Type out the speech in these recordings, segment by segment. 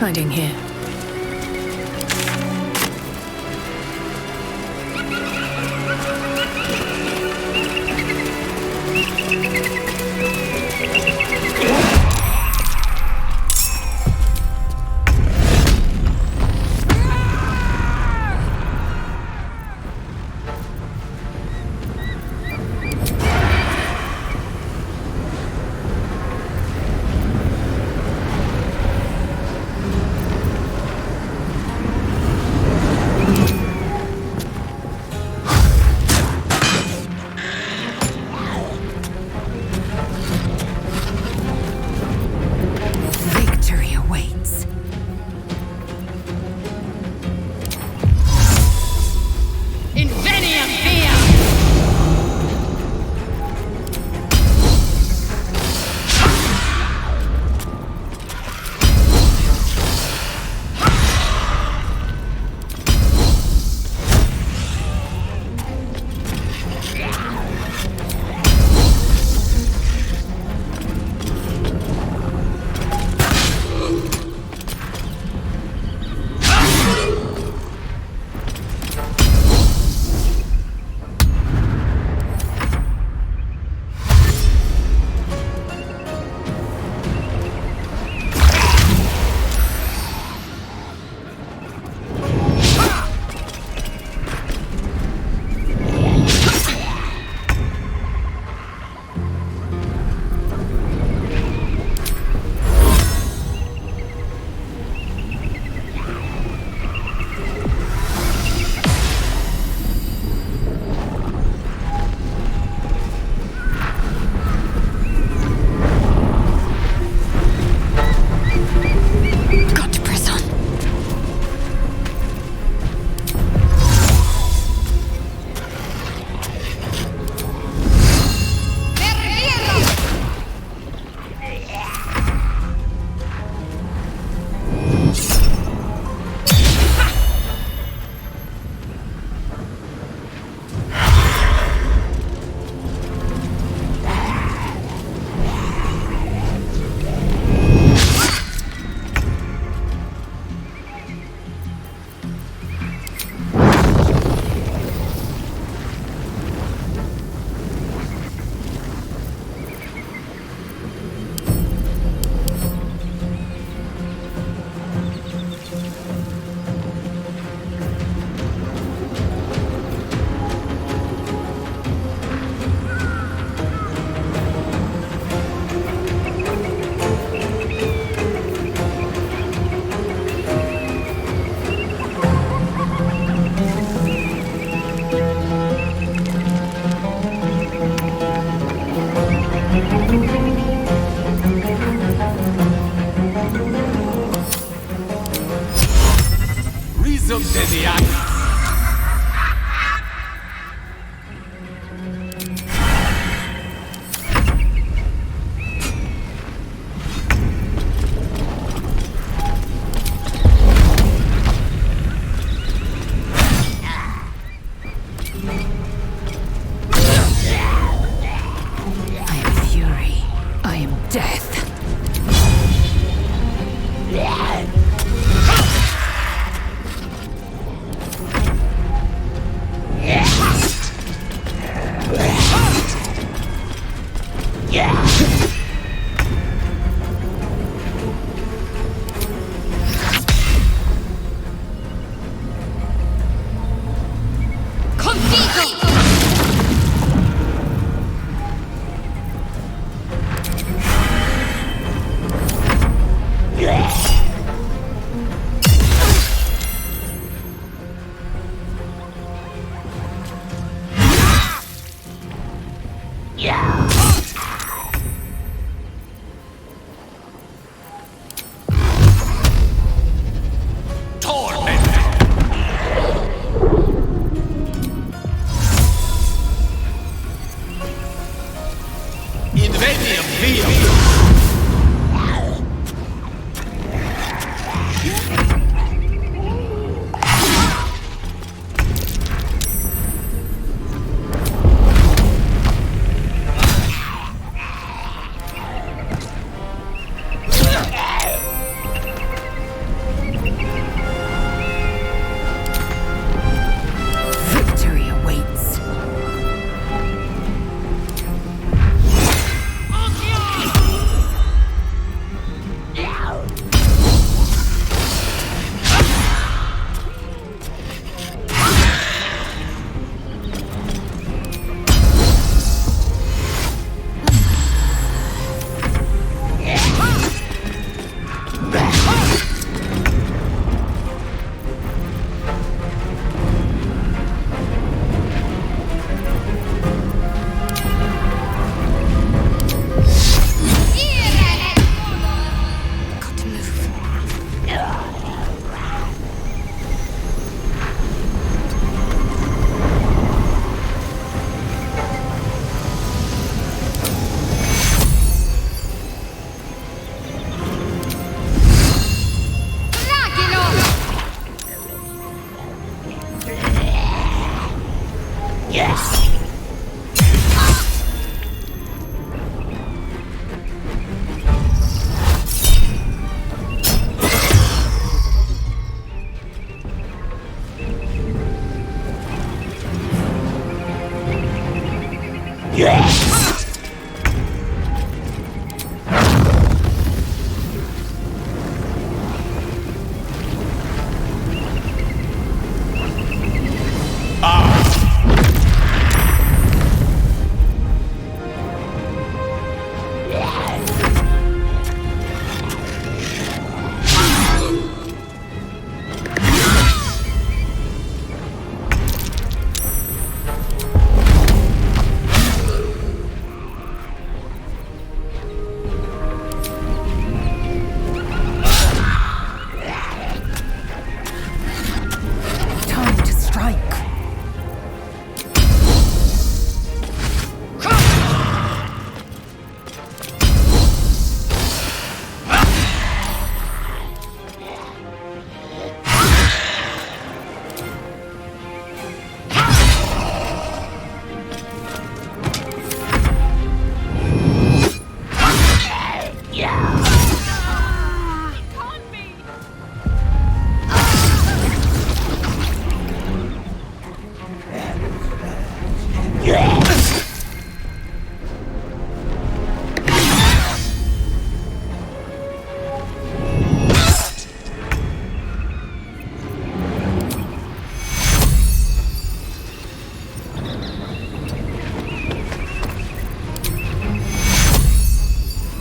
hiding here?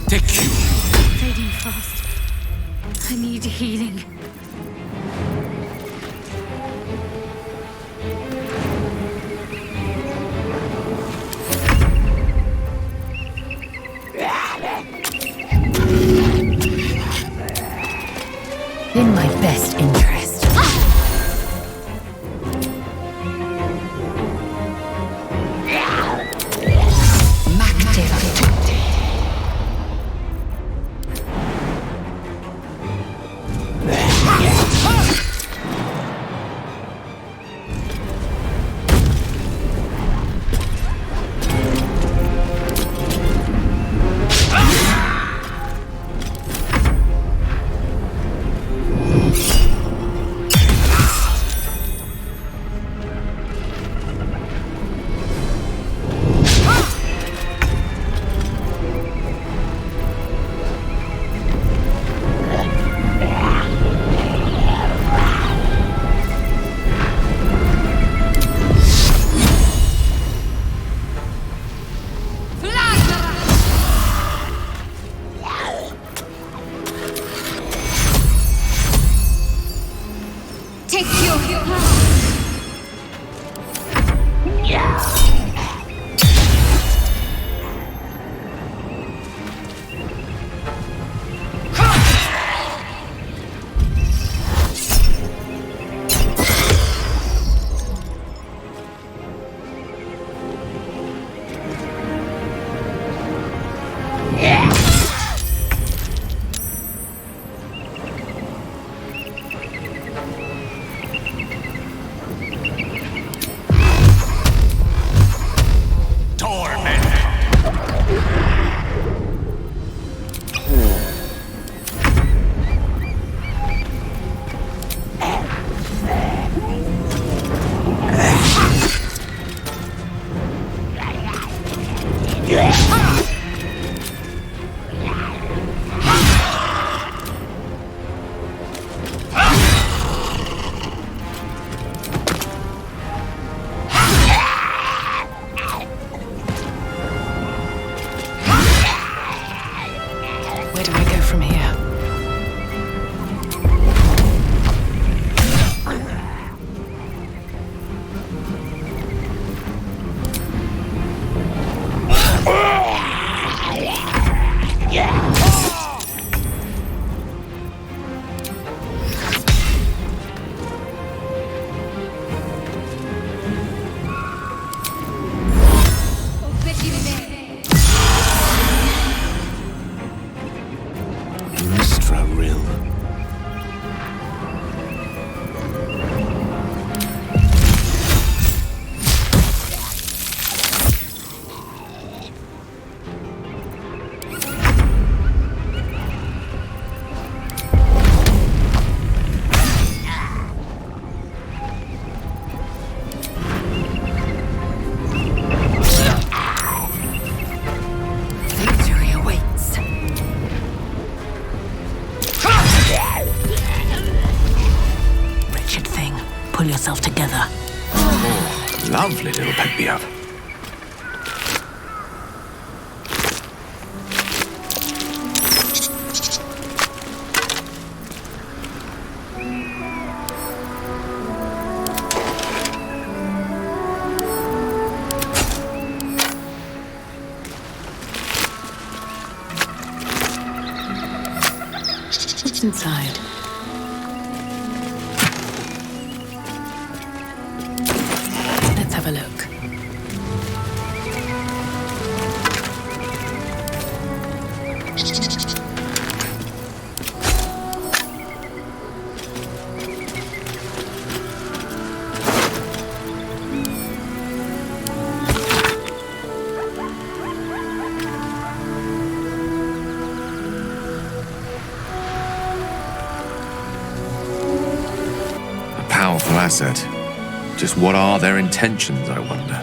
Take you. Fading fast. I need healing. In my best interest. Where do I go from here? Pull yourself together. Oh, lovely little pet we have. What's inside? Let's have a look. Powerful asset. Just what are their intentions, I wonder?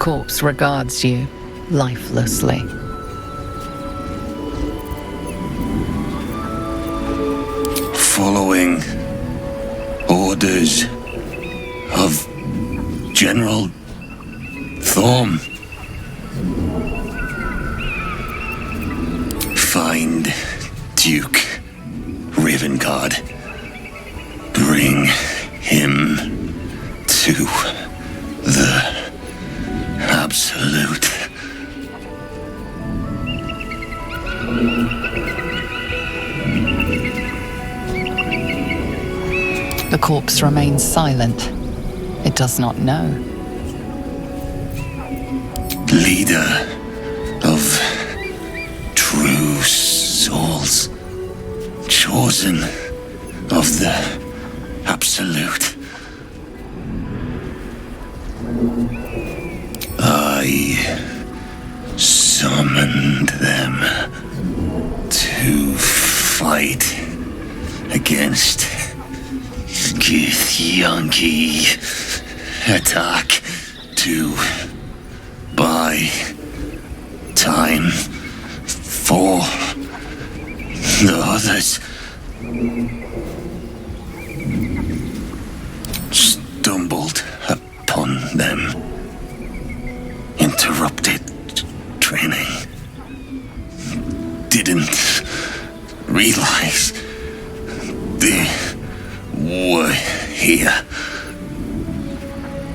corpse regards you lifelessly. Following orders of General Thorm. Find Duke Ravengard. Bring him to the Absolute. The corpse remains silent. It does not know. Leader of true souls, chosen of the Absolute. I summoned them to fight against Kith'rak attack to buy time for the others. Stumbled upon them. Interrupted training. Didn't realize they were here.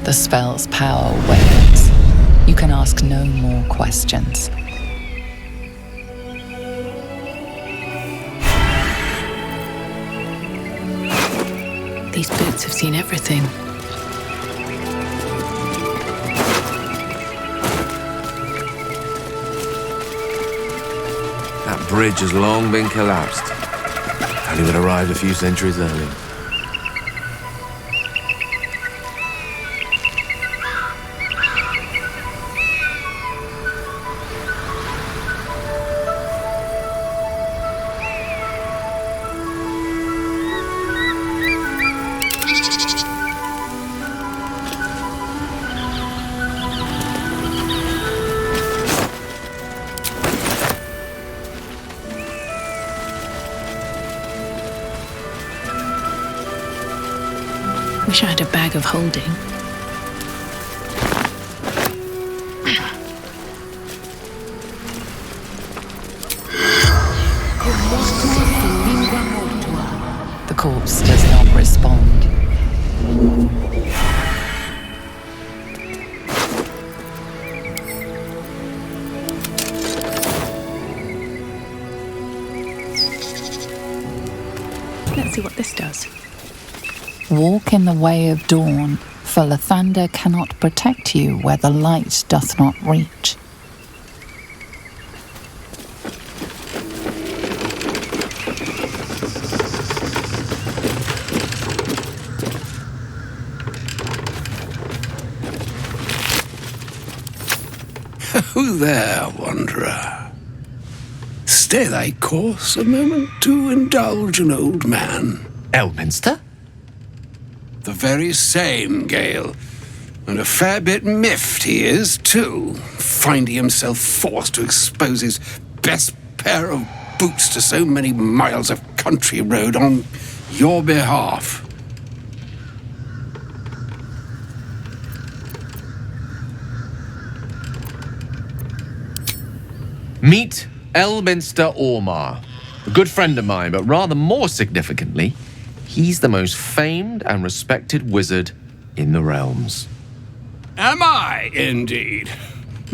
The spell's power wanes. You can ask no more questions. These boots have seen everything. That bridge has long been collapsed. Only would arrived a few centuries early. Wish I had a bag of holding. The corpse does not respond. Let's see what this does. Walk in the way of dawn, for Lathander cannot protect you where the light doth not reach. Who there, wanderer? Stay thy course a moment to indulge an old man. Elminster? The very same, Gale. And a fair bit miffed he is, too, finding himself forced to expose his best pair of boots to so many miles of country road on your behalf. Meet Elminster Ormar, a good friend of mine, but rather more significantly, he's the most famed and respected wizard in the realms. Am I, indeed?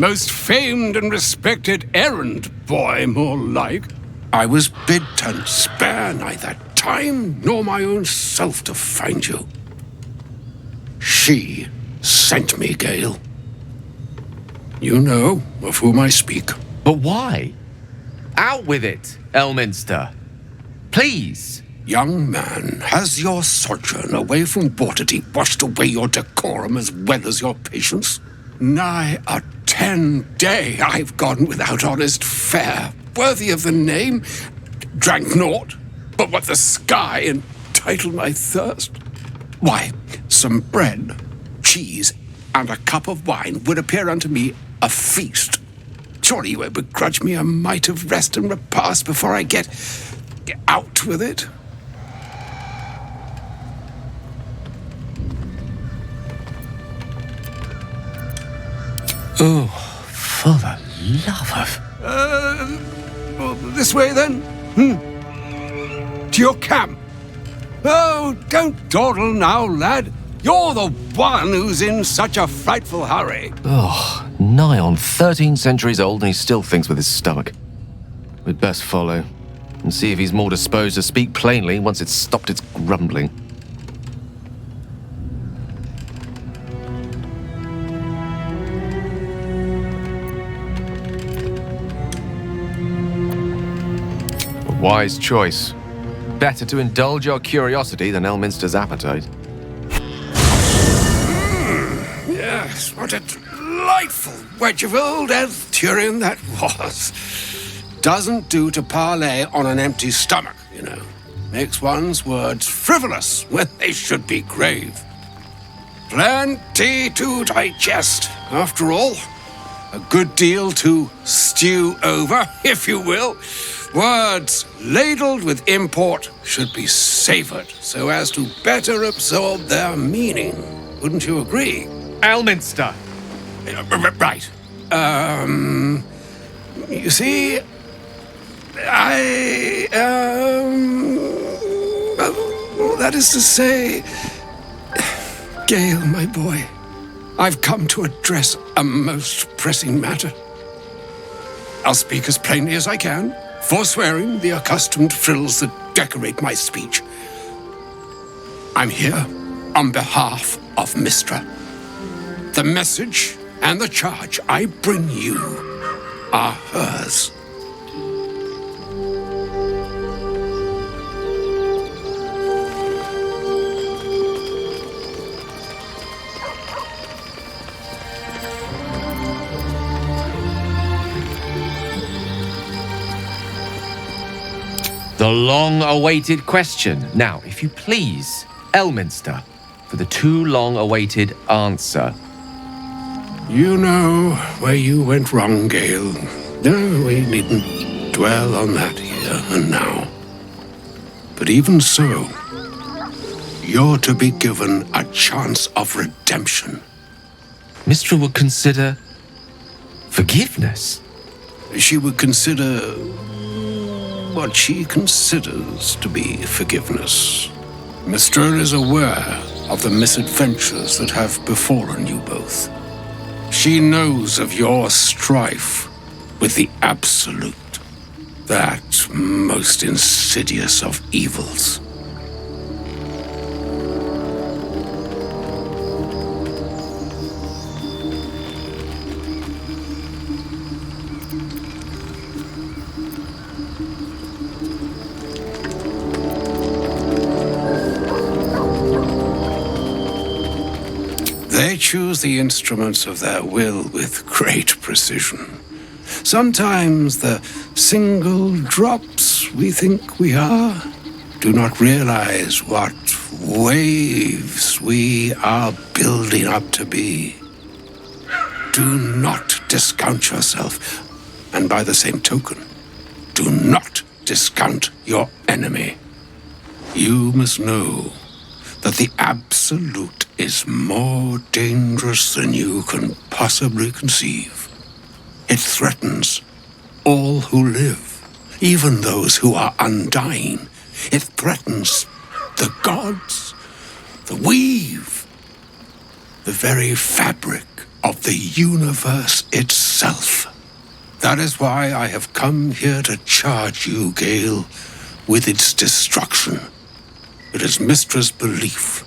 Most famed and respected errand boy, more like. I was bid to spare neither time nor my own self to find you. She sent me, Gale. You know of whom I speak. But why? Out with it, Elminster. Please. Young man, has your sojourn away from Bortity washed away your decorum as well as your patience? Nigh a 10-day I've gone without honest fare, worthy of the name. Drank naught, but what the sky entitled my thirst. Why, some bread, cheese, and a cup of wine would appear unto me a feast. Surely you won't begrudge me a mite of rest and repast before I get out with it? Oh, for the love of... This way then? To your camp. Oh, don't dawdle now, lad. You're the one who's in such a frightful hurry. Oh, nigh on 13 centuries old and he still thinks with his stomach. We'd best follow and see if he's more disposed to speak plainly once it's stopped its grumbling. A wise choice. Better to indulge your curiosity than Elminster's appetite. Yes, what a delightful wedge of old Arthurian that was. Doesn't do to parley on an empty stomach, you know. Makes one's words frivolous when they should be grave. Plenty to digest, after all. A good deal to stew over, if you will. Words ladled with import should be savoured so as to better absorb their meaning. Wouldn't you agree? Elminster! Right. You see, that is to say, Gale, my boy, I've come to address a most pressing matter. I'll speak as plainly as I can, forswearing the accustomed frills that decorate my speech. I'm here on behalf of Mystra. The message and the charge I bring you are hers. The long-awaited question. Now, if you please, Elminster, for the too long-awaited answer. You know where you went wrong, Gale. No, we needn't dwell on that here and now. But even so, you're to be given a chance of redemption. Mystra would consider forgiveness. She would consider what she considers to be forgiveness. Mystra is aware of the misadventures that have befallen you both. She knows of your strife with the Absolute, that most insidious of evils. They choose the instruments of their will with great precision. Sometimes the single drops we think we are do not realize what waves we are building up to be. Do not discount yourself, and by the same token, do not discount your enemy. You must know that the Absolute is more dangerous than you can possibly conceive. It threatens all who live, even those who are undying. It threatens the gods, the weave, the very fabric of the universe itself. That is why I have come here to charge you, Gale, with its destruction. It is Mystra's belief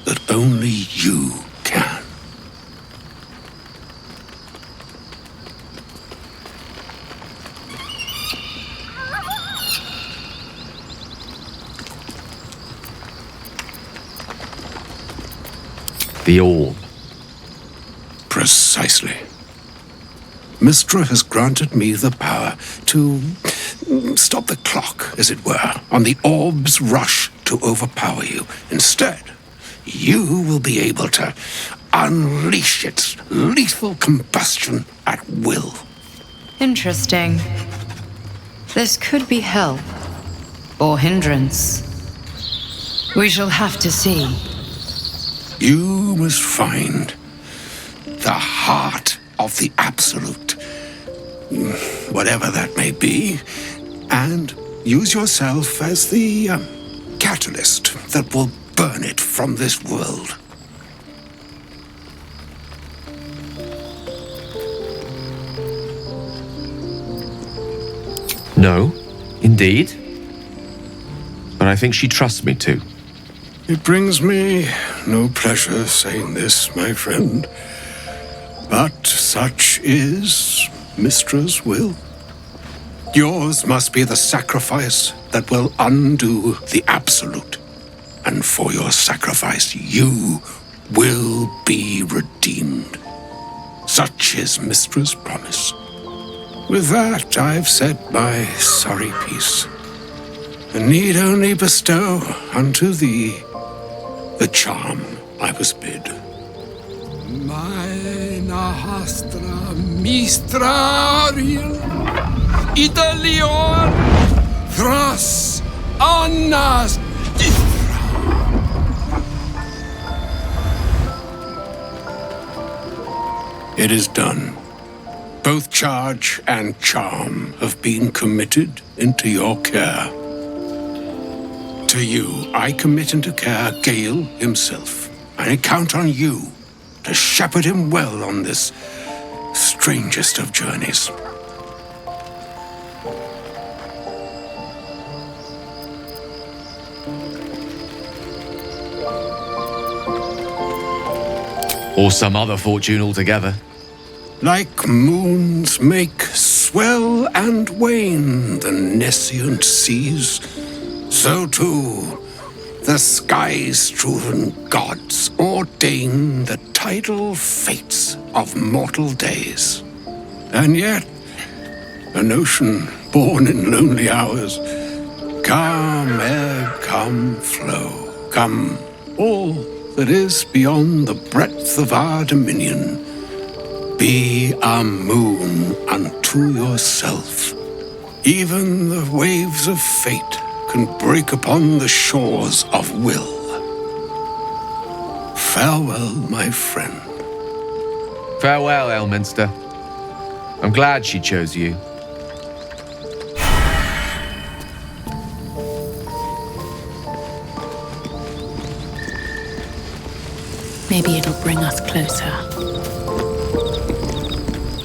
that only you can. The orb. Precisely. Mystra has granted me the power to stop the clock, as it were, on the orb's rush to overpower you. Instead, you will be able to unleash its lethal combustion at will. Interesting. This could be help or hindrance. We shall have to see. You must find the heart of the Absolute, whatever that may be, and use yourself as the catalyst that will burn it from this world. No, indeed. But I think she trusts me too. It brings me no pleasure saying this, my friend, but such is Mystra's will. Yours must be the sacrifice that will undo the Absolute, and for your sacrifice you will be redeemed. Such is Mystra's promise. With that, I've said my sorry piece, and need only bestow unto thee the charm I was bid. Meine Hastra Mistrariel Italion Thras Annas It is done. Both charge and charm have been committed into your care. To you, I commit into care Gale himself. I count on you to shepherd him well on this strangest of journeys. Or some other fortune altogether. Like moons make swell and wane the nescient seas, so too the sky-strewn gods ordain the tidal fates of mortal days. And yet, an ocean born in lonely hours, come ebb, come flow, come all that is beyond the breadth of our dominion. Be a moon unto yourself. Even the waves of fate can break upon the shores of will. Farewell, my friend. Farewell, Elminster. I'm glad she chose you. Maybe it'll bring us closer.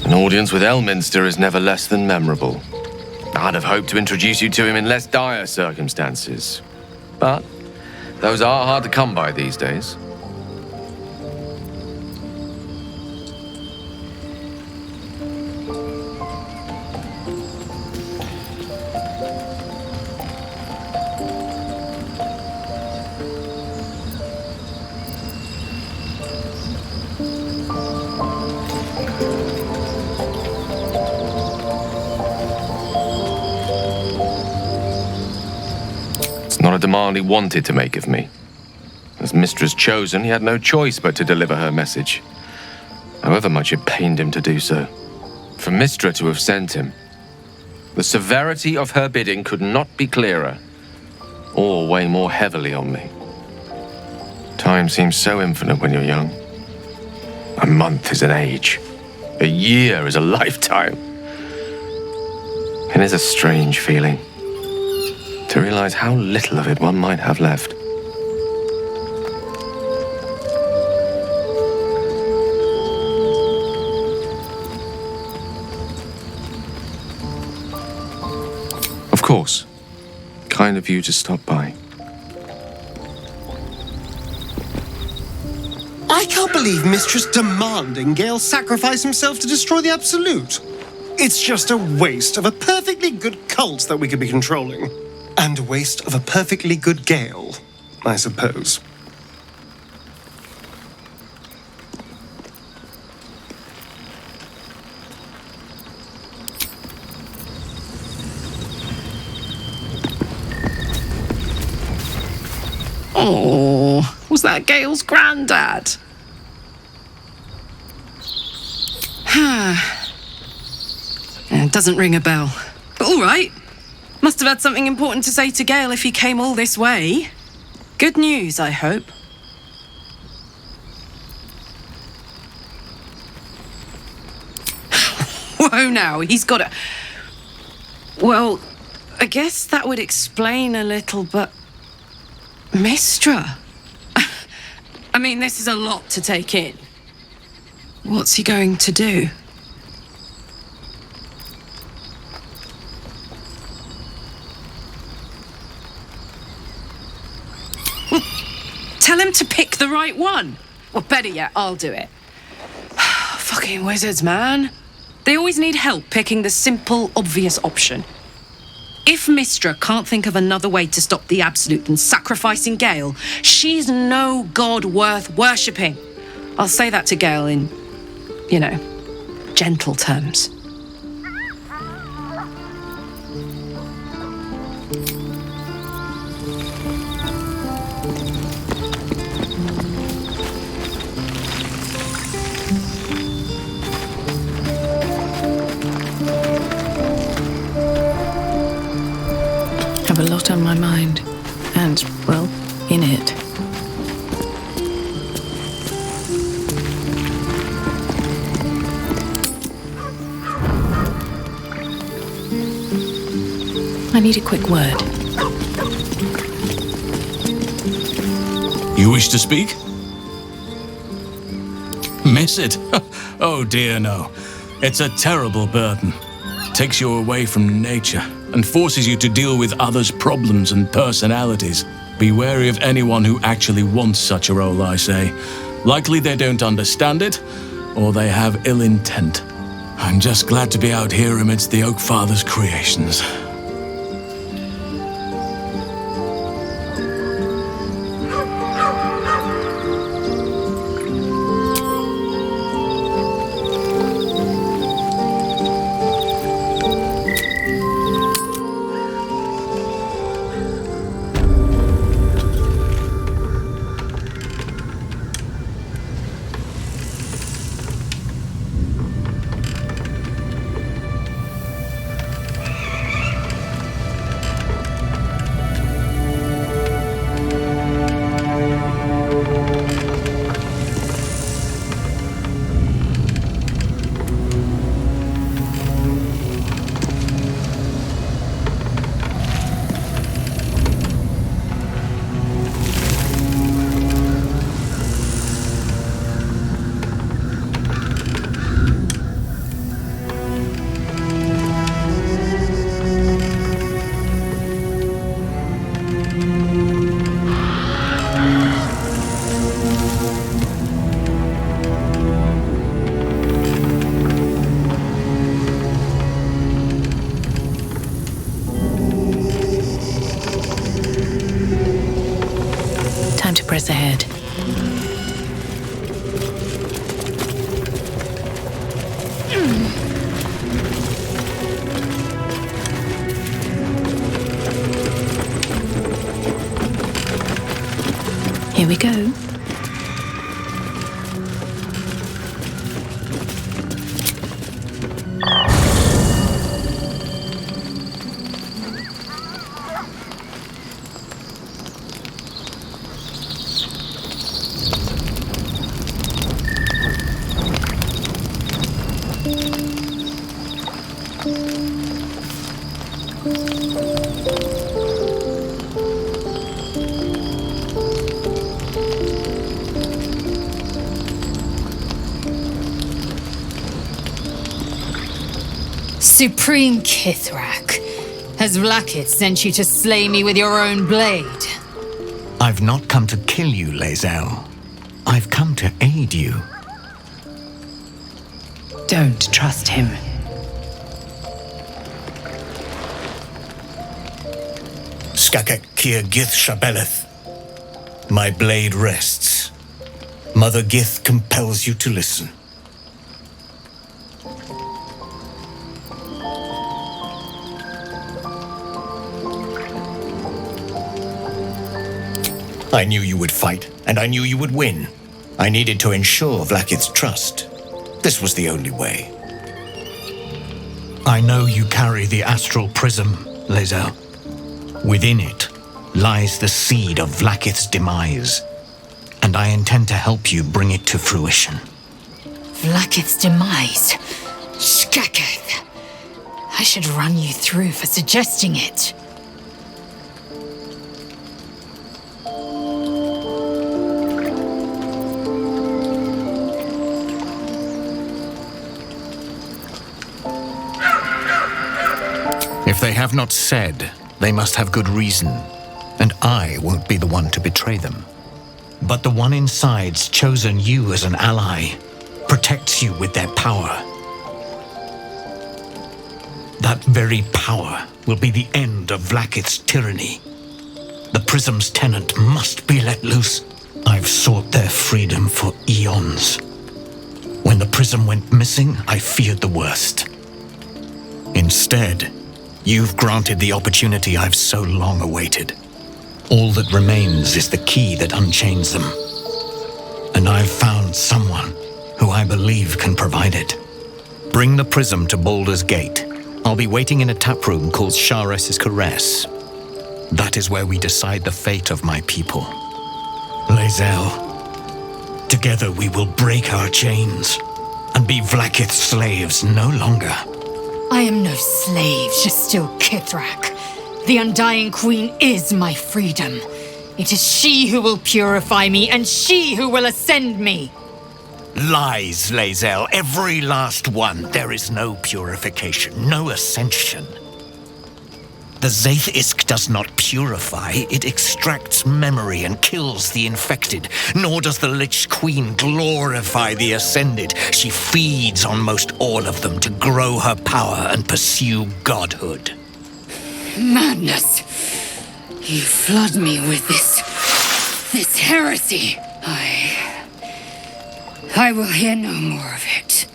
An audience with Elminster is never less than memorable. I'd have hoped to introduce you to him in less dire circumstances. But those are hard to come by these days. Not a demand he wanted to make of me. As Mistress chosen, he had no choice but to deliver her message, however much it pained him to do so. For Mystra to have sent him, the severity of her bidding could not be clearer, or weigh more heavily on me. Time seems so infinite when you're young. A month is an age. A year is a lifetime. It is a strange feeling to realize how little of it one might have left. Of course, kind of you to stop by. I can't believe Mistress demanding Gale sacrifice himself to destroy the Absolute. It's just a waste of a perfectly good cult that we could be controlling. And a waste of a perfectly good Gale, I suppose. Oh, was that Gale's granddad? It doesn't ring a bell. But all right. Must have had something important to say to Gale if he came all this way. Good news, I hope. Whoa, now, he's got a... Well, I guess that would explain a little, but... Mistra? I mean, this is a lot to take in. What's he going to do? Tell him to pick the right one. Or better yet, I'll do it. Fucking wizards, man. They always need help picking the simple, obvious option. If Mistra can't think of another way to stop the Absolute than sacrificing Gale, she's no god worth worshipping. I'll say that to Gale in, gentle terms. Have a lot on my mind, and, well, in it. I need a quick word. You wish to speak? Miss it? Oh dear, no. It's a terrible burden. Takes you away from nature and forces you to deal with others' problems and personalities. Be wary of anyone who actually wants such a role, I say. Likely they don't understand it, or they have ill intent. I'm just glad to be out here amidst the Oak Father's creations. Time to press ahead. Here we go. Supreme Kith'rak, has Vlaakith sent you to slay me with your own blade? I've not come to kill you, Lae'zel. I've come to aid you. Don't trust him. Skakek Kier Gith Shabeleth. My blade rests. Mother Gith compels you to listen. I knew you would fight, and I knew you would win. I needed to ensure Vlaakith's trust. This was the only way. I know you carry the astral prism, Lae'zel. Within it lies the seed of Vlaakith's demise, and I intend to help you bring it to fruition. Vlaakith's demise? Skaketh! I should run you through for suggesting it. If they have not said, they must have good reason, and I won't be the one to betray them. But the one inside's chosen you as an ally, protects you with their power. That very power will be the end of Vlaakith's tyranny. The prism's tenant must be let loose. I've sought their freedom for eons. When the prism went missing, I feared the worst. Instead, you've granted the opportunity I've so long awaited. All that remains is the key that unchains them. And I've found someone who I believe can provide it. Bring the prism to Baldur's Gate. I'll be waiting in a taproom called Shares's Caress. That is where we decide the fate of my people. Lae'zel, together we will break our chains and be Vlaakith's slaves no longer. I am no slave, just still Kith'rak. The Undying Queen is my freedom. It is she who will purify me, and she who will ascend me. Lies, Lae'zel, every last one. There is no purification, no ascension. The Zaith-Isk does not purify, it extracts memory and kills the infected. Nor does the Lich Queen glorify the ascended. She feeds on most all of them to grow her power and pursue godhood. Madness! You flood me with this heresy. I will hear no more of it.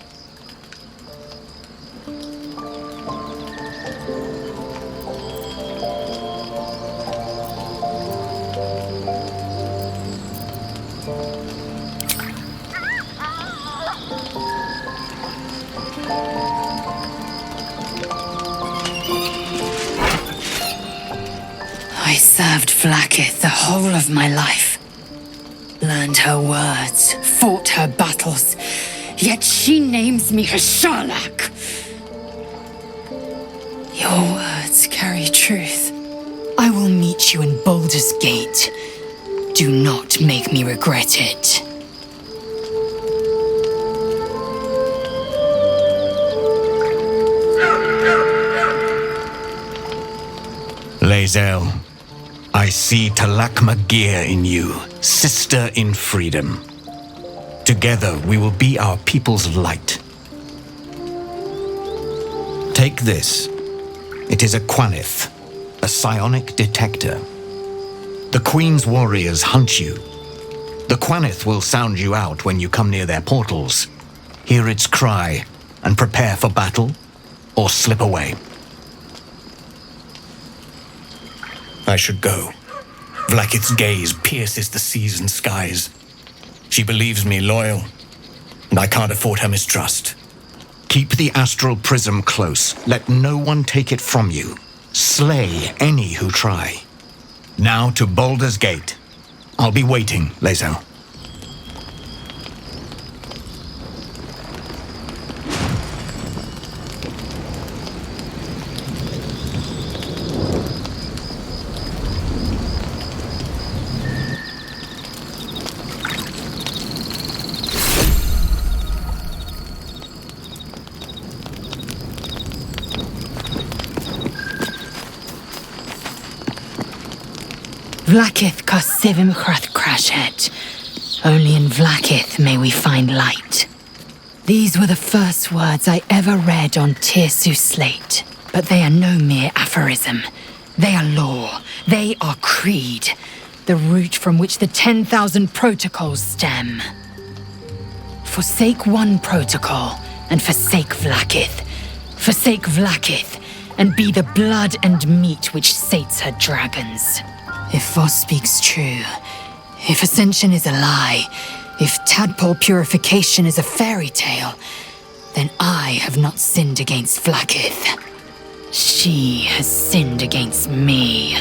I served Vlaakith the whole of my life. Learned her words, fought her battles, yet she names me her Sharlak. Your words carry truth. I will meet you in Baldur's Gate. Do not make me regret it. Lae'zel, I see Talakma Gear in you, sister in freedom. Together we will be our people's light. Take this. It is a Quanith, a psionic detector. The Queen's warriors hunt you. The Quanith will sound you out when you come near their portals. Hear its cry and prepare for battle, or slip away. I should go. Vlaakith's gaze pierces the seas and skies. She believes me loyal, and I can't afford her mistrust. Keep the astral prism close. Let no one take it from you. Slay any who try. Now to Baldur's Gate. I'll be waiting, Lae'zel. Vlaakith Kosivim Chrath Crashhead. Only in Vlaakith may we find light. These were the first words I ever read on Tirsu's slate, but they are no mere aphorism. They are law. They are creed. The root from which the 10,000 protocols stem. Forsake one protocol, and forsake Vlaakith. Forsake Vlaakith, and be the blood and meat which sates her dragons. If Voss speaks true, if Ascension is a lie, If tadpole purification is a fairy tale, then I have not sinned against Vlaakith. She has sinned against me.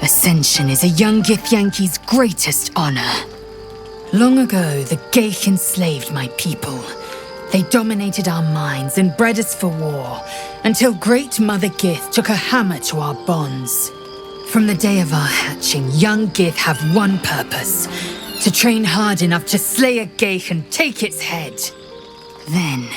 Ascension is a young Githyanki's greatest honor. Long ago, the Gale enslaved my people. They dominated our minds and bred us for war, until Great Mother Gith took a hammer to our bonds. From the day of our hatching, young Gith have one purpose: to train hard enough to slay a Gale and take its head. Then,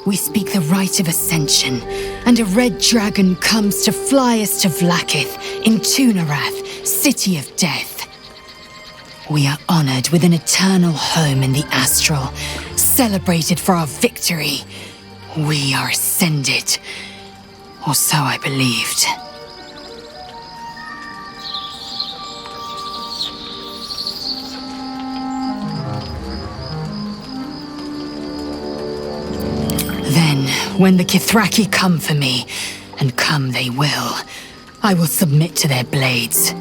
we speak the rite of ascension, and a red dragon comes to fly us to Vlaakith in Tunarath, City of Death. We are honored with an eternal home in the astral, celebrated for our victory. We are ascended, or so I believed. Then, when the Kithraki come for me, and come they will, I will submit to their blades.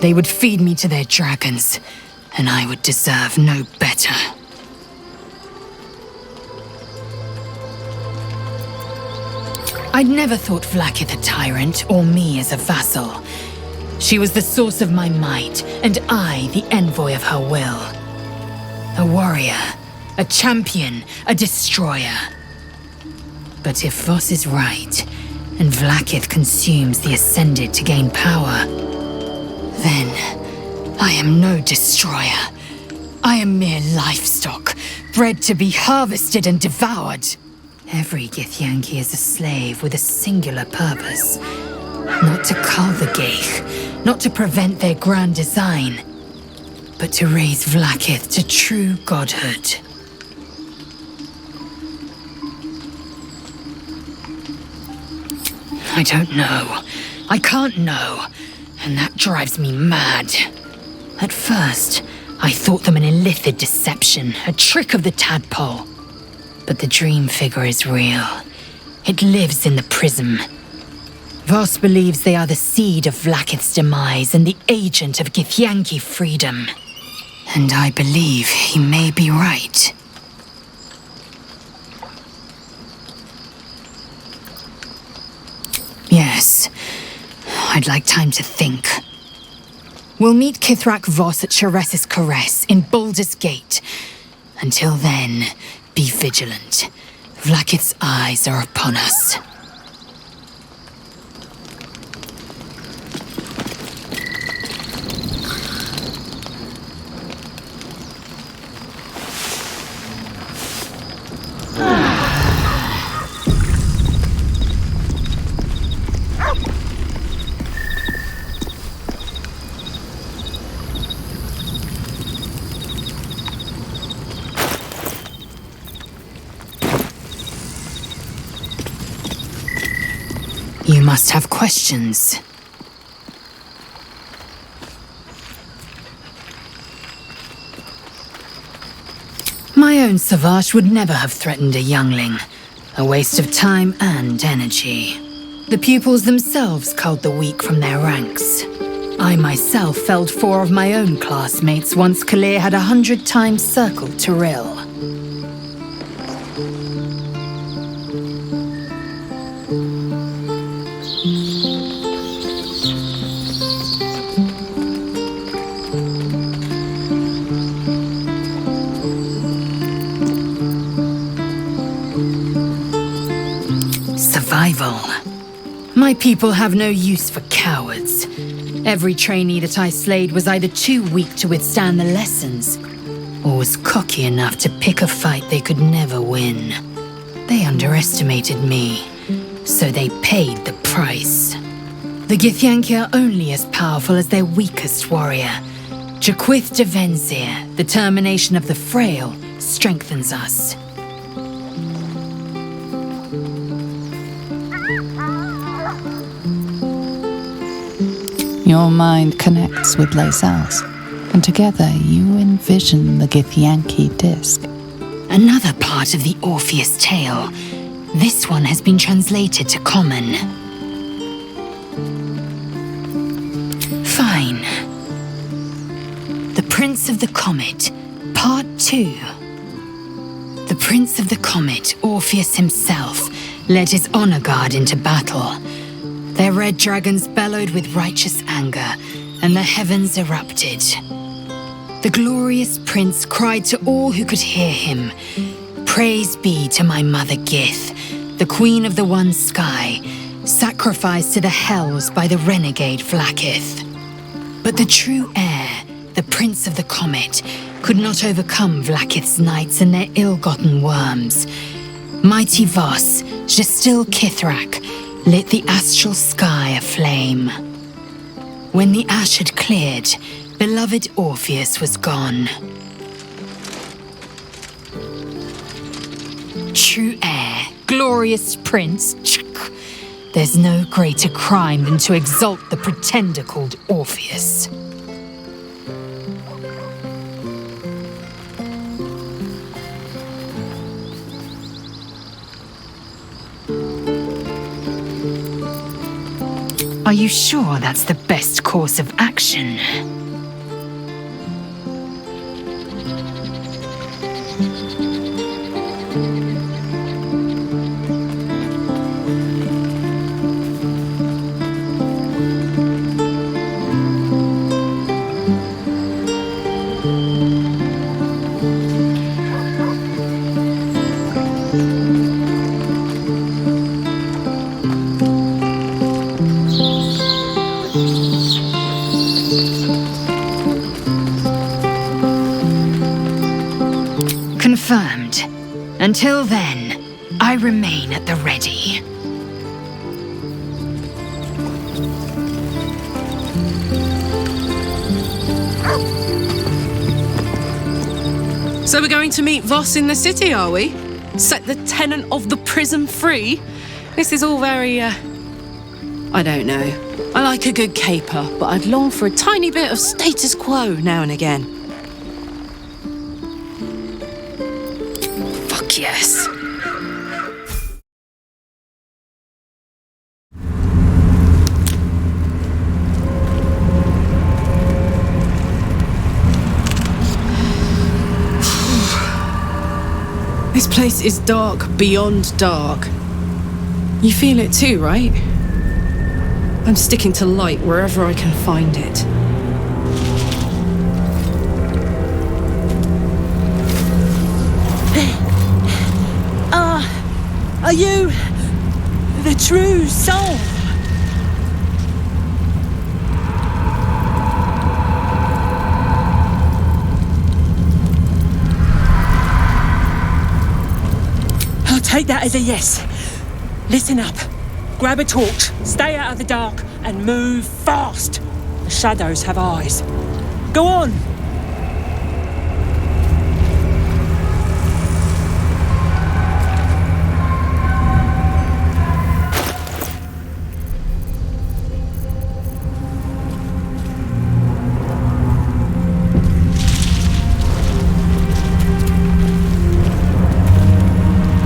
They would feed me to their dragons, and I would deserve no better. I'd never thought Vlaakith a tyrant, or me as a vassal. She was the source of my might, and I the envoy of her will. A warrior, a champion, a destroyer. But if Voss is right, and Vlaakith consumes the Ascended to gain power, then I am no destroyer. I am mere livestock, bred to be harvested and devoured. Every Githyanki is a slave with a singular purpose. Not to cull the Gale, not to prevent their grand design, but to raise Vlaakith to true godhood. I don't know. I can't know. And that drives me mad. At first, I thought them an illithid deception, a trick of the tadpole. But the dream figure is real. It lives in the prism. Voss believes they are the seed of Vlaakith's demise and the agent of Githyanki freedom. And I believe he may be right. Yes. I'd like time to think. We'll meet Kith'rak Voss at Chares's Caress in Baldur's Gate. Until then, be vigilant. Vlaakith's eyes are upon us. You must have questions. My own Savage would never have threatened a youngling. A waste of time and energy. The pupils themselves culled the weak from their ranks. I myself felled 4 of my own classmates once Kalir had 100 times circled Tyrell. Survival. My people have no use for cowards. Every trainee that I slayed was either too weak to withstand the lessons, or was cocky enough to pick a fight they could never win. They underestimated me, so they paid the price. The Githyanki are only as powerful as their weakest warrior. Jaquith de Venzir, the termination of the frail, strengthens us. Your mind connects with Lae'zel's, and together you envision the Githyanki disc. Another part of the Orpheus tale. This one has been translated to Common. Fine. The Prince of the Comet, Part 2. The Prince of the Comet, Orpheus himself, led his honor guard into battle. Their red dragons bellowed with righteous anger, and the heavens erupted. The glorious prince cried to all who could hear him, "Praise be to my mother Gith, the queen of the one sky, sacrificed to the hells by the renegade Vlakith." But the true heir, the Prince of the Comet, could not overcome Vlakith's knights and their ill-gotten worms. Mighty Voss, still Kith'rak, lit the astral sky aflame. When the ash had cleared, beloved Orpheus was gone. True heir, glorious prince, there's no greater crime than to exalt the pretender called Orpheus. Are you sure that's the best course of action? Confirmed. Until then, I remain at the ready. So we're going to meet Voss in the city, are we? Set the tenant of the prison free? This is all very, I don't know. I like a good caper, but I'd long for a tiny bit of status quo now and again. Yes. This place is dark beyond dark. You feel it too, right? I'm sticking to light wherever I can find it. Are you the true soul? I'll take that as a yes. Listen up. Grab a torch, stay out of the dark, and move fast. The shadows have eyes. Go on!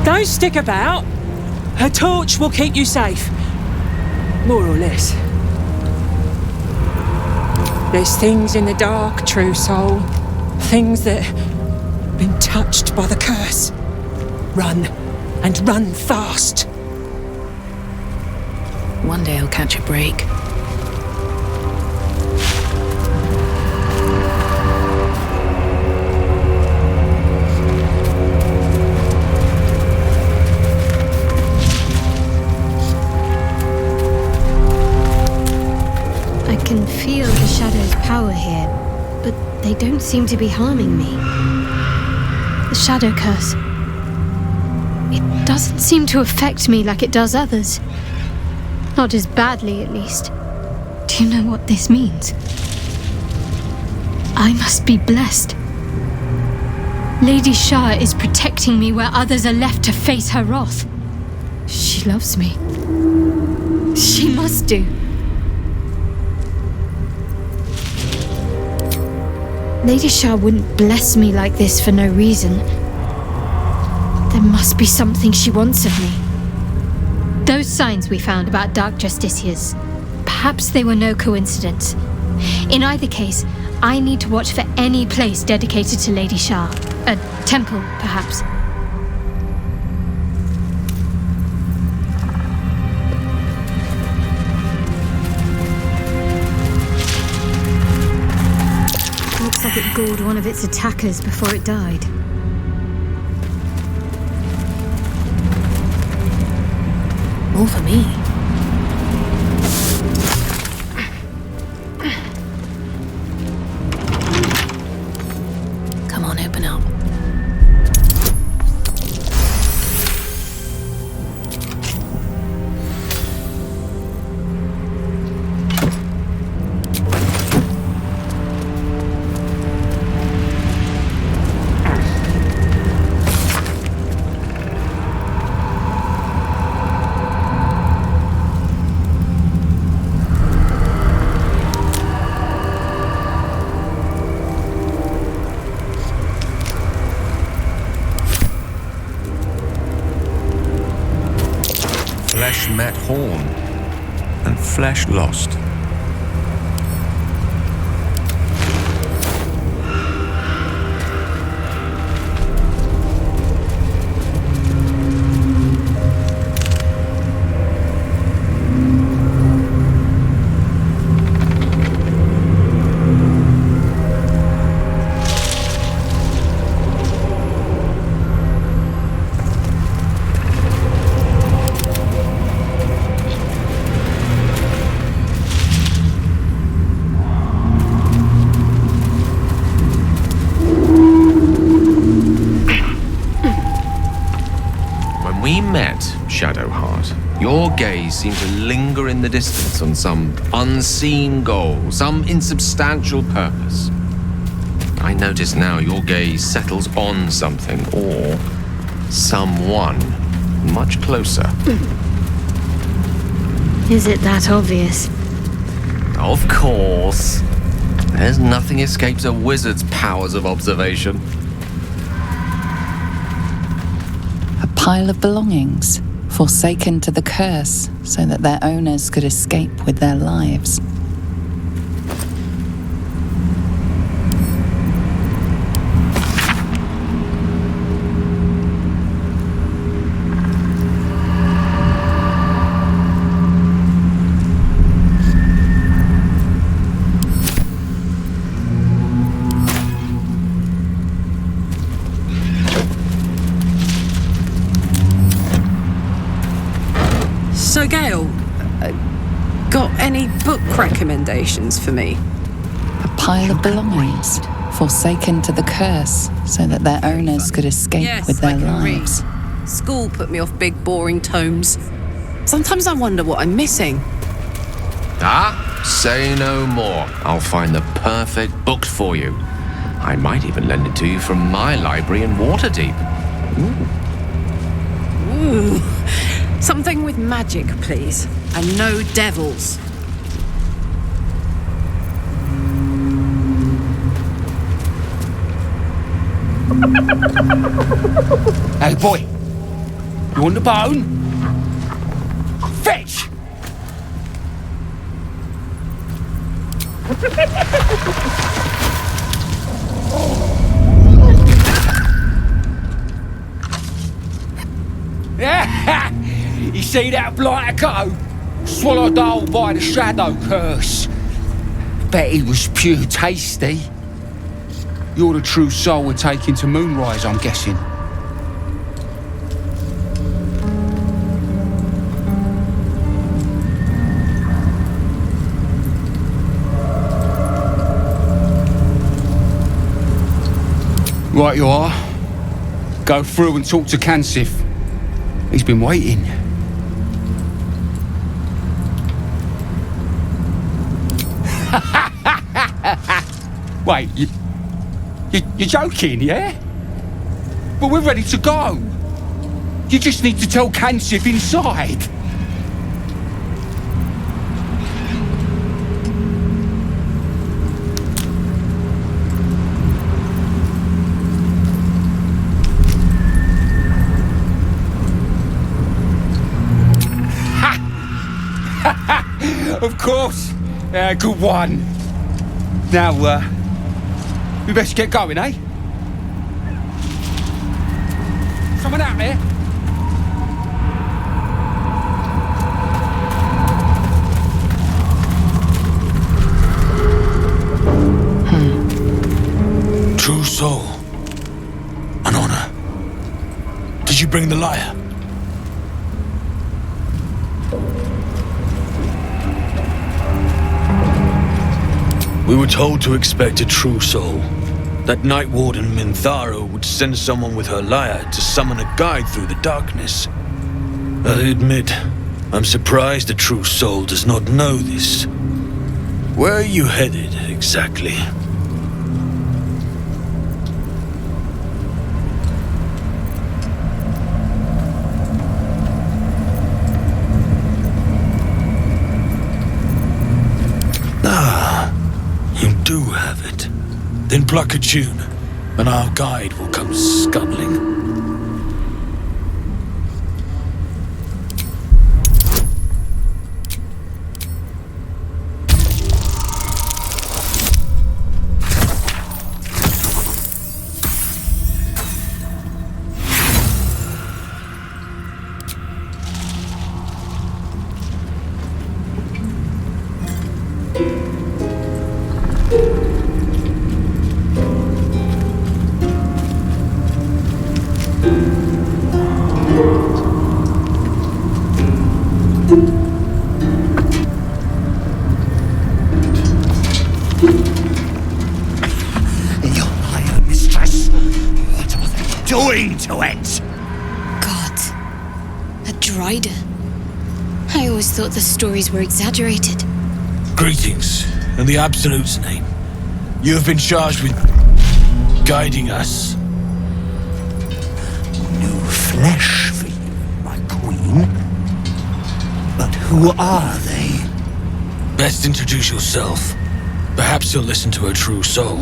Don't stick about. Her torch will keep you safe. More or less. There's things in the dark, true soul. Things that have been touched by the curse. Run, and run fast. One day I'll catch a break. I can feel the shadow's power here, but they don't seem to be harming me. The shadow curse. It doesn't seem to affect me like it does others. Not as badly, at least. Do you know what this means? I must be blessed. Lady Shah is protecting me where others are left to face her wrath. She loves me. She must do. Lady Shah wouldn't bless me like this for no reason. There must be something she wants of me. Those signs we found about Dark Justiciars, perhaps they were no coincidence. In either case, I need to watch for any place dedicated to Lady Shah. A temple, perhaps. Looks like it gored one of its attackers before it died. All for me. Come on, open up. Flesh met horn, and flesh lost. We met, Shadowheart. Your gaze seemed to linger in the distance on some unseen goal, some insubstantial purpose. I notice now your gaze settles on something or someone much closer. Is it that obvious? Of course. There's nothing escapes a wizard's powers of observation. Pile of belongings, forsaken to the curse so that their owners could escape with their lives. So, Gale, got any book recommendations for me? A pile of belongings, forsaken to the curse so that their owners could escape Yes, with their I can lives. read. School put me off big, boring tomes. Sometimes I wonder what I'm missing. Ah, say no more. I'll find the perfect book for you. I might even lend it to you from my library in Waterdeep. Ooh. Something with magic, please. And no devils. Hey, boy. You want the bone? Fetch! You see that blighter go? Swallowed whole by the shadow curse. Bet he was pure tasty. You're the true soul we're taking to Moonrise, I'm guessing. Right you are. Go through and talk to Kansif. He's been waiting. Wait, you're joking, yeah? But we're ready to go. You just need to tell Kansif inside. Of course. Good one. Now, we best get going, eh? Someone out there? True soul. An honor. Did you bring the lyre? We were told to expect a true soul. That Night Warden Minthara would send someone with her lyre to summon a guide through the darkness. I admit, I'm surprised a true soul does not know this. Where are you headed, exactly? You do have it. Then pluck a tune, and our guide will come scuttling. Doing to it? God. A Drider. I always thought the stories were exaggerated. Greetings, in the Absolute's name. You have been charged with guiding us. New flesh for you, my queen. But who are they? Best introduce yourself. Perhaps you'll listen to a true soul.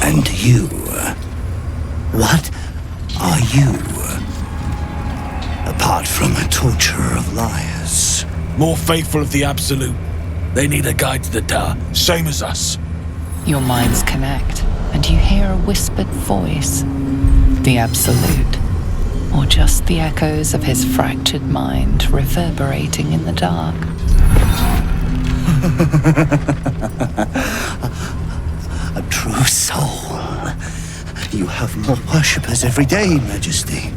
And you? What are you? Apart from a torturer of liars. More faithful of the Absolute. They need a guide to the tower, same as us. Your minds connect, and you hear a whispered voice. The Absolute. Or just the echoes of his fractured mind reverberating in the dark. A true soul. You have more worshippers every day, Majesty.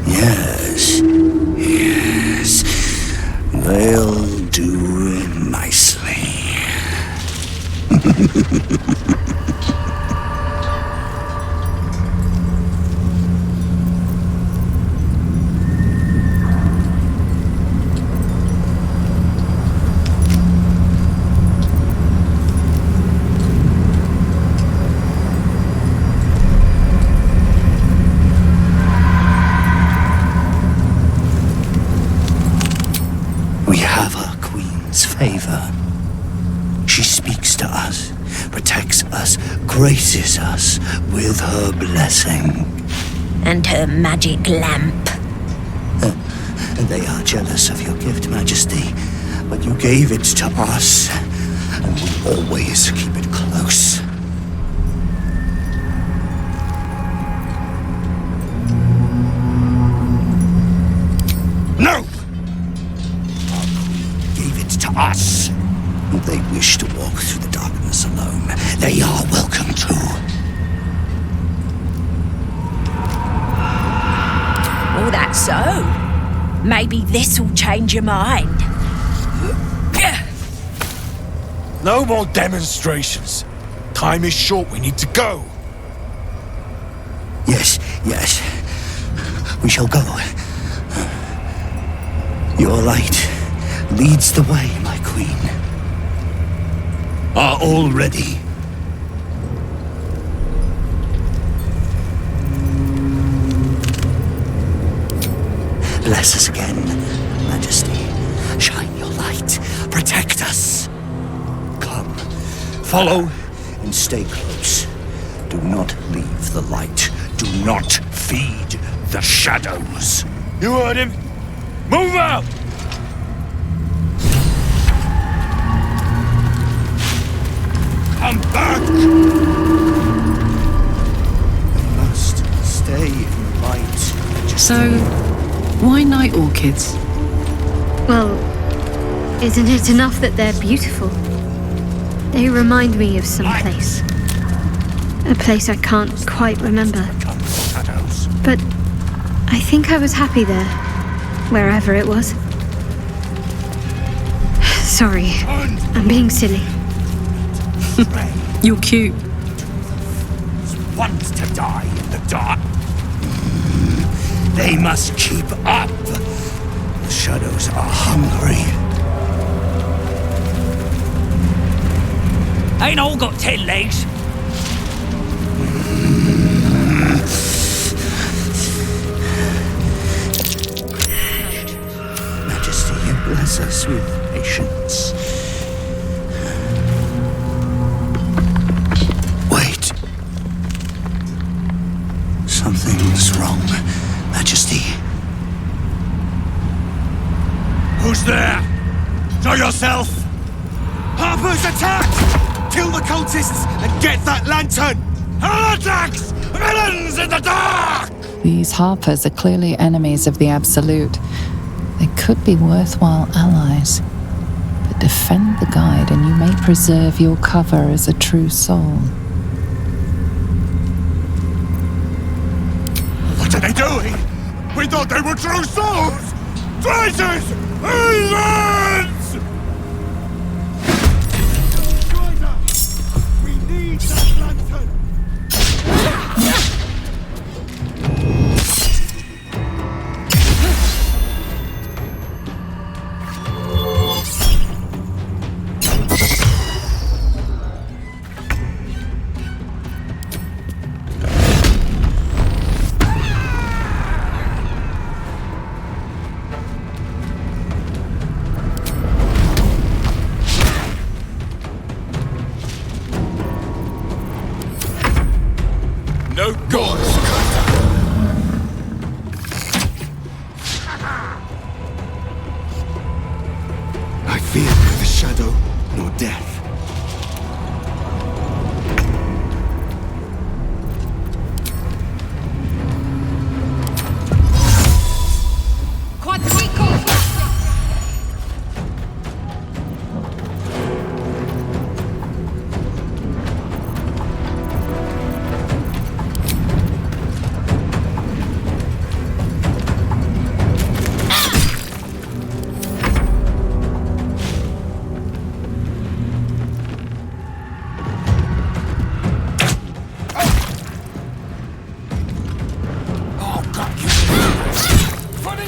Yes. Yes. They'll do nicely. We have our queen's favor. She speaks to us, protects us, graces us with her blessing. And her magic lamp. And they are jealous of your gift, Majesty. But you gave it to us, and we always keep it close. No! To us. If they wish to walk through the darkness alone, they are welcome to. Oh, that's so. Maybe this'll change your mind. No more demonstrations. Time is short, we need to go. Yes, yes. We shall go. Your light leads the way, my queen. Are all ready? Bless us again, Majesty. Shine your light. Protect us. Come, follow and stay close. Do not leave the light. Do not feed the shadows. You heard him. Move out! Come back! We must stay in the light, Majesty. So, why night orchids? Well, isn't it enough that they're beautiful? They remind me of some place. A place I can't quite remember. But I think I was happy there, wherever it was. Sorry, I'm being silly. You're cute. Want to die in the dark. They must keep up. The shadows are hungry. Ain't all got 10 legs. Majesty, bless us with patience. Wait. Something's wrong, Majesty. Who's there? Show yourself! Harper's attacked! Kill the cultists and get that lantern! Heretics! Villains in the dark! These Harpers are clearly enemies of the Absolute. They could be worthwhile allies. But defend the guide and you may preserve your cover as a true soul. What are they doing? We thought they were true souls! Traitors! Heathens! We need that lantern! No gods! I fear neither shadow nor death.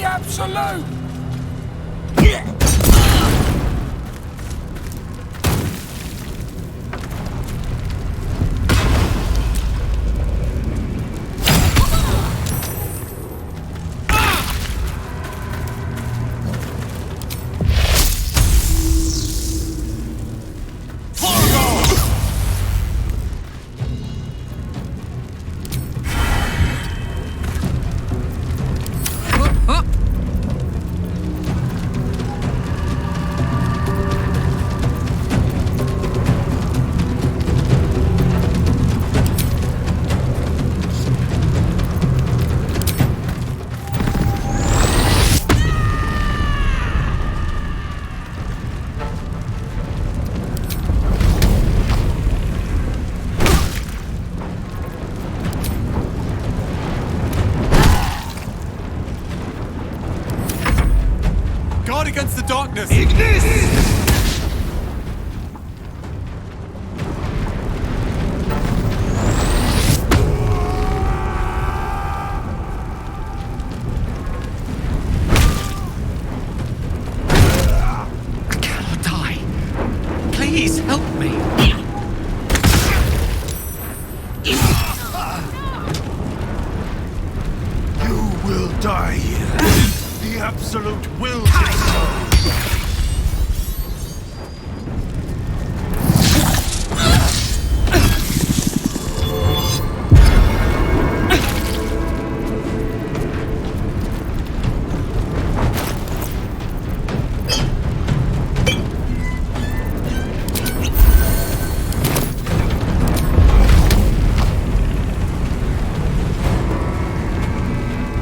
Absolute! Guard against the darkness! Ignis! I cannot die. Please help me. You will die here. The The Absolute will be so.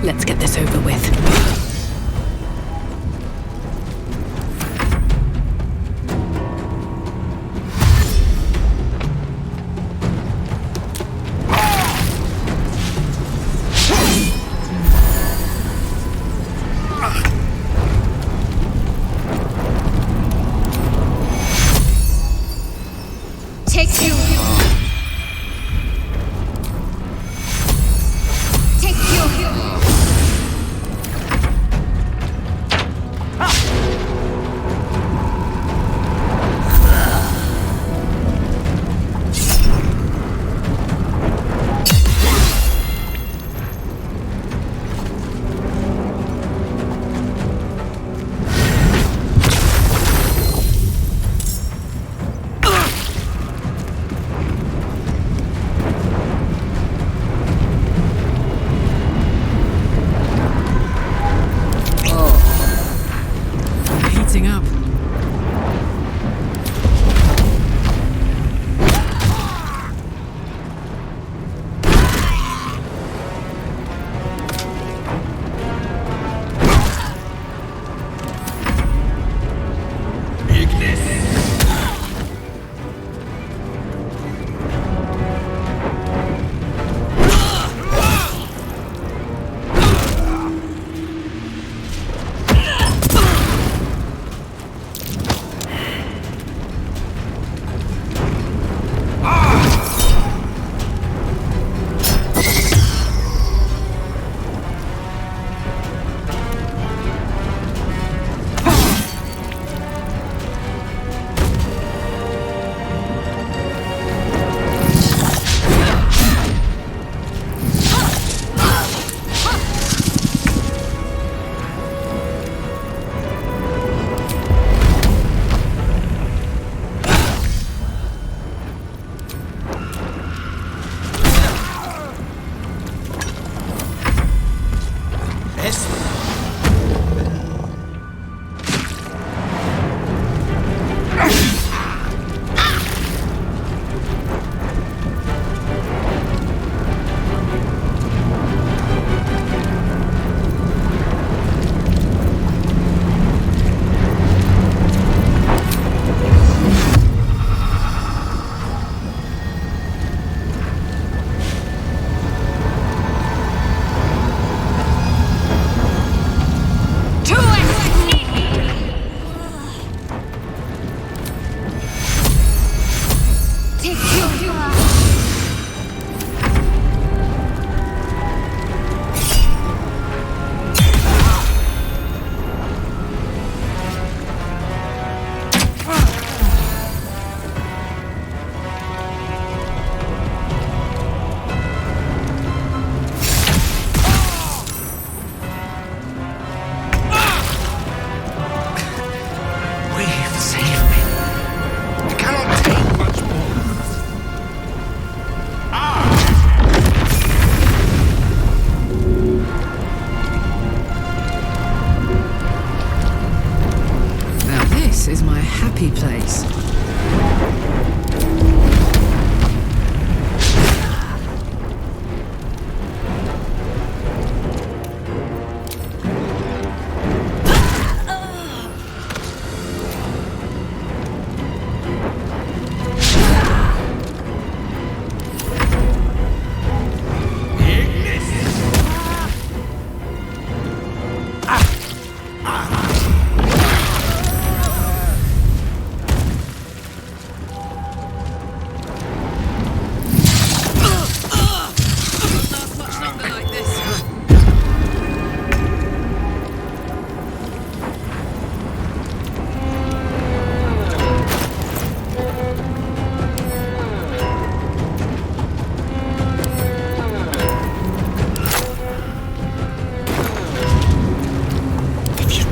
Let's get this over with. Take you. Take you. Heating up.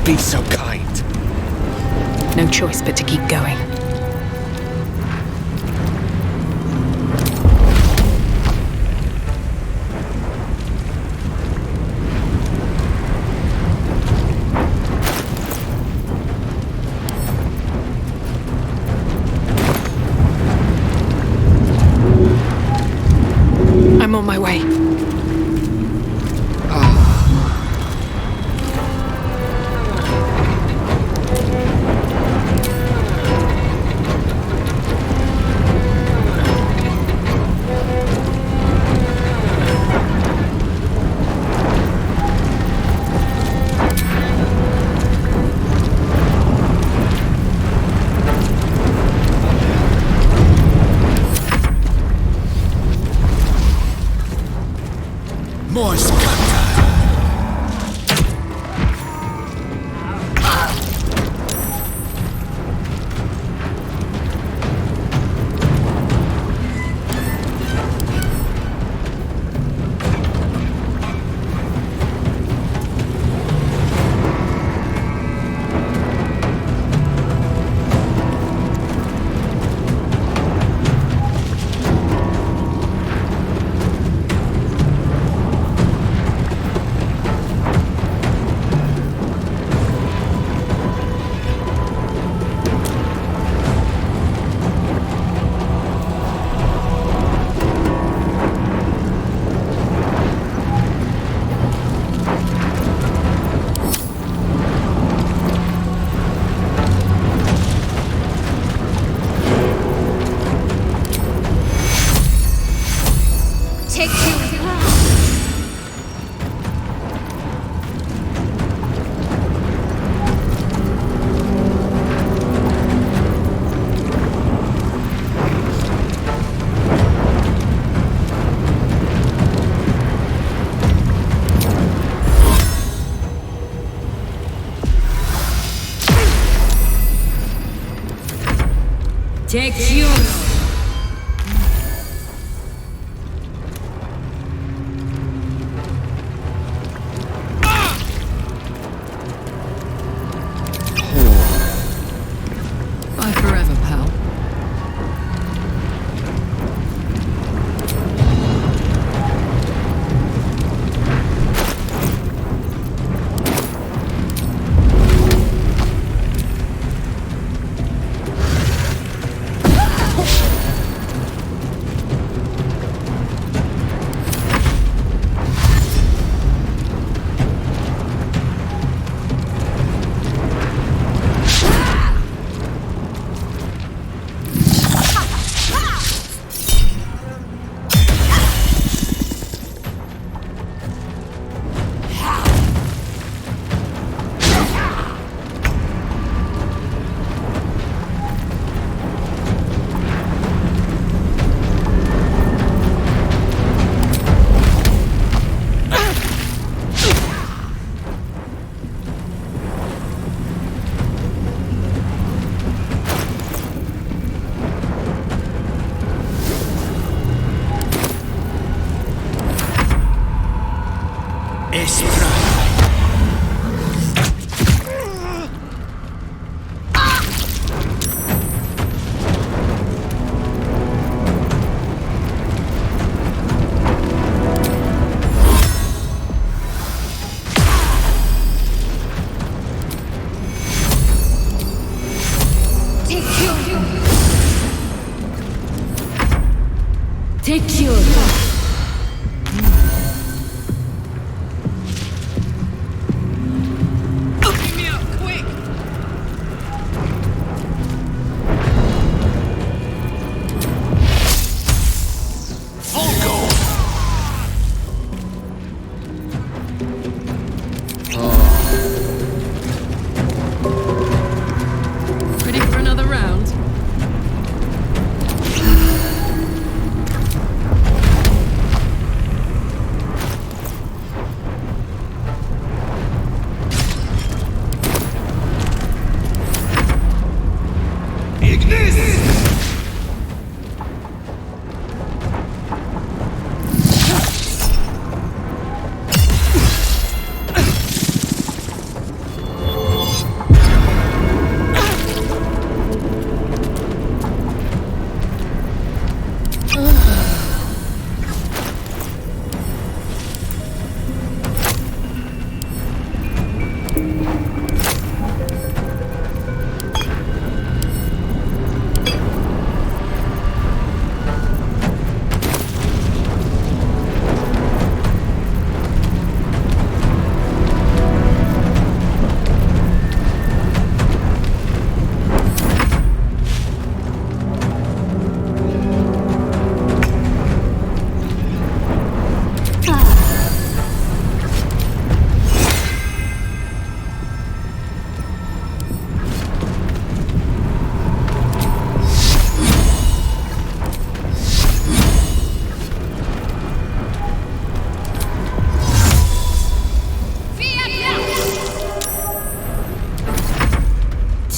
Be so kind. No choice but to keep going. I'm on my way. Bye forever, pal.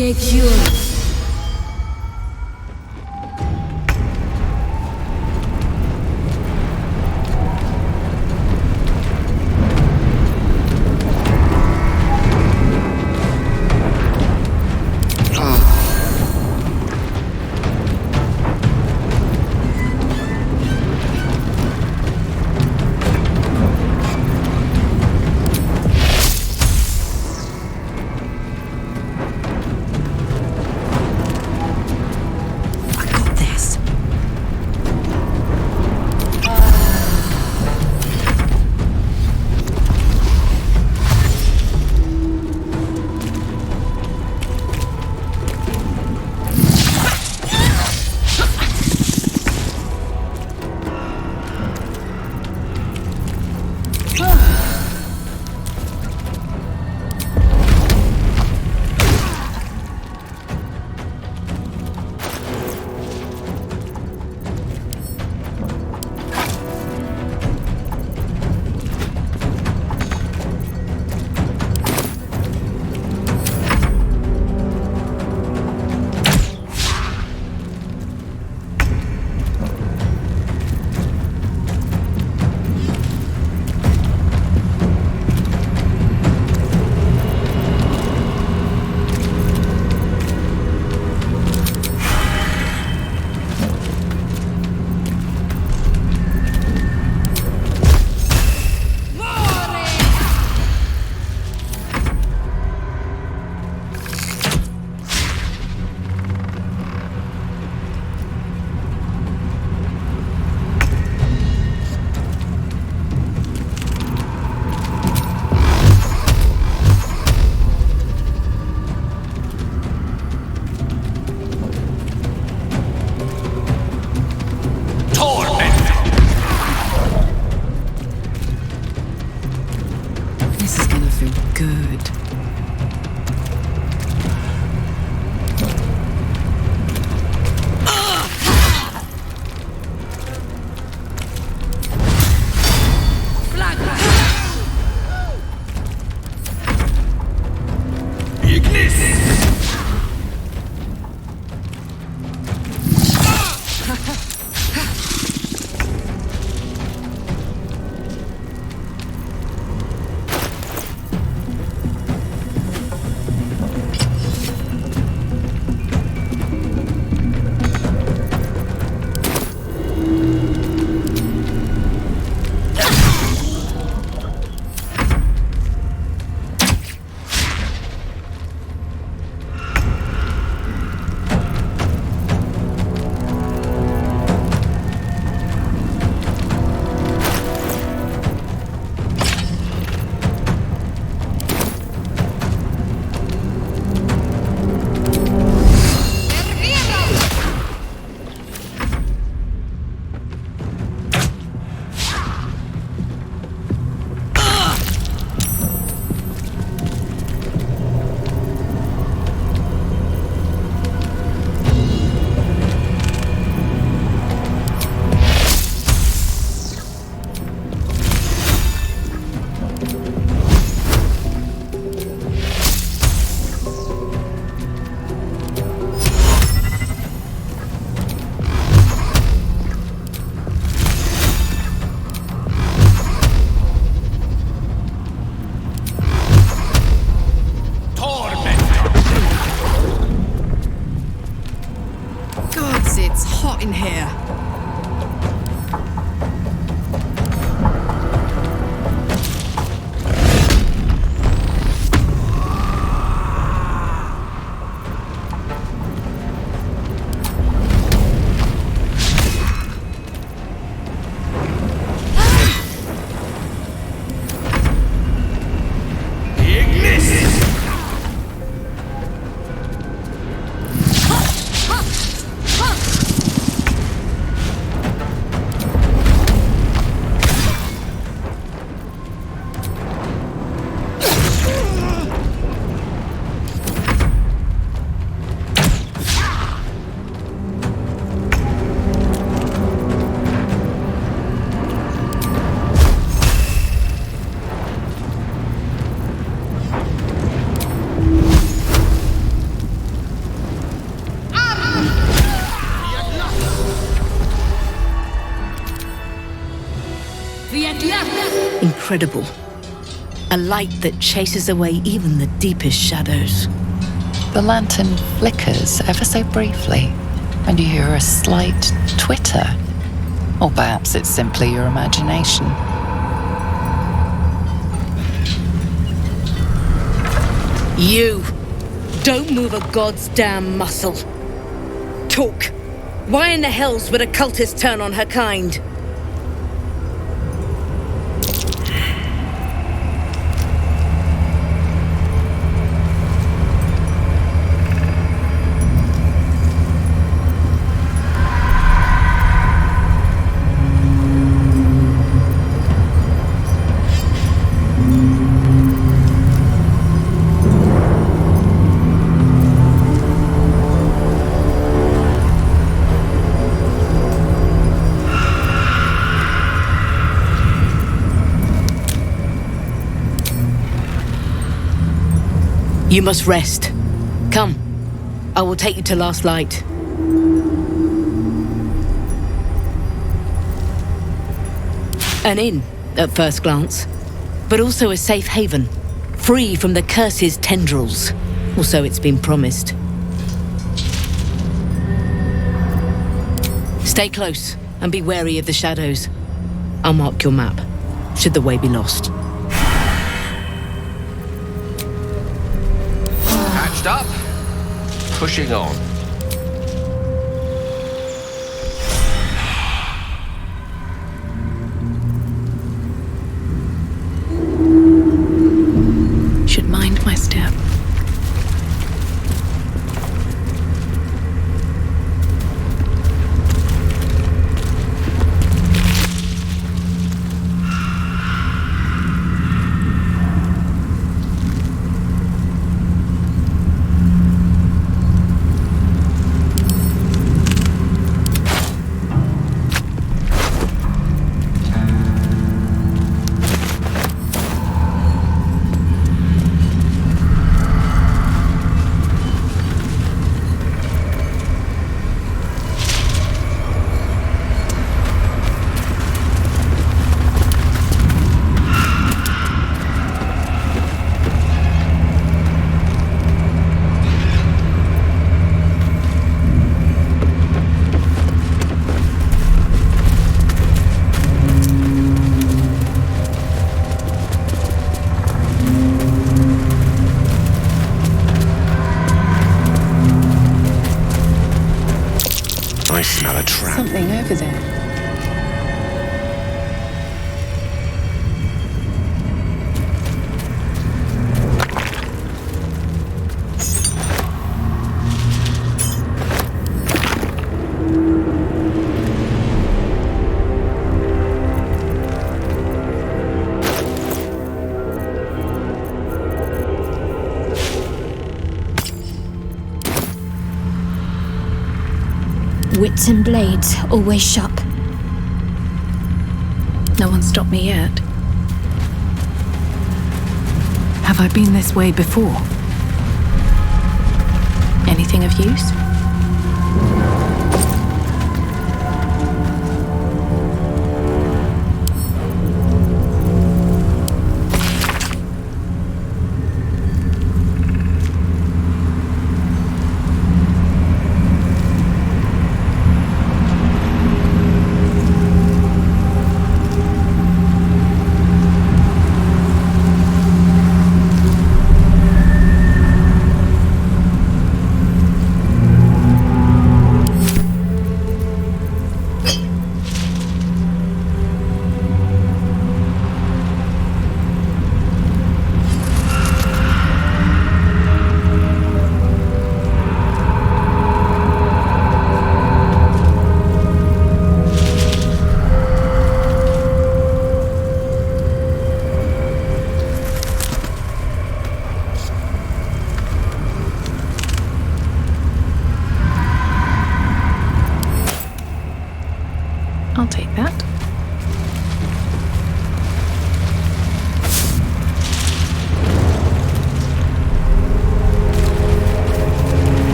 take yours. in here. incredible. A light that chases away even the deepest shadows. The lantern flickers ever so briefly, and you hear a slight twitter. Or perhaps it's simply your imagination. You! Don't move a god's damn muscle. Talk. Why in the hells would a cultist turn on her kind? You must rest. Come. I will take you to Last Light. An inn, at first glance, but also a safe haven, free from the curse's tendrils. Or so it's been promised. Stay close and be wary of the shadows. I'll mark your map, should the way be lost. Patched up, pushing on. Should mind my step. I smell a trap. Something over there. Wits and blades always sharp. No one stopped me yet. Have I been this way before? Anything of use?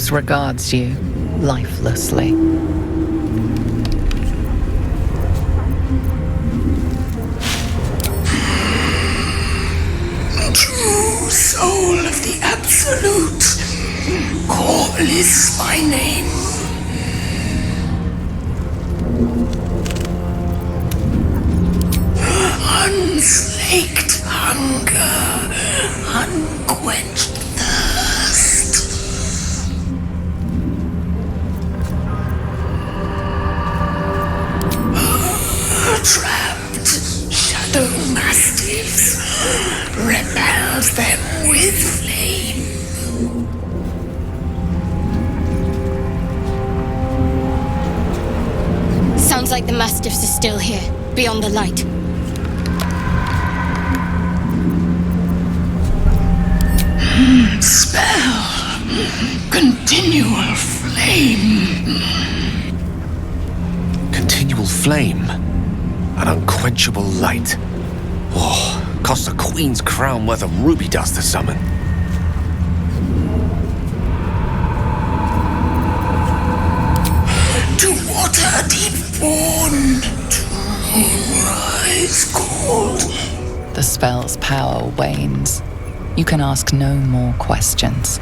Voss regards you lifelessly. True soul of the Absolute, Gale is my name. Unslaked hunger, unquenched thirst. Trapped shadow mastiffs, repels them with flame. Sounds like the mastiffs are still here, beyond the light. Spell. Continual flame. Continual flame. An unquenchable light. Oh, costs a queen's crown worth of ruby dust to summon. To water deep born, to rise cold. The spell's power wanes. You can ask no more questions.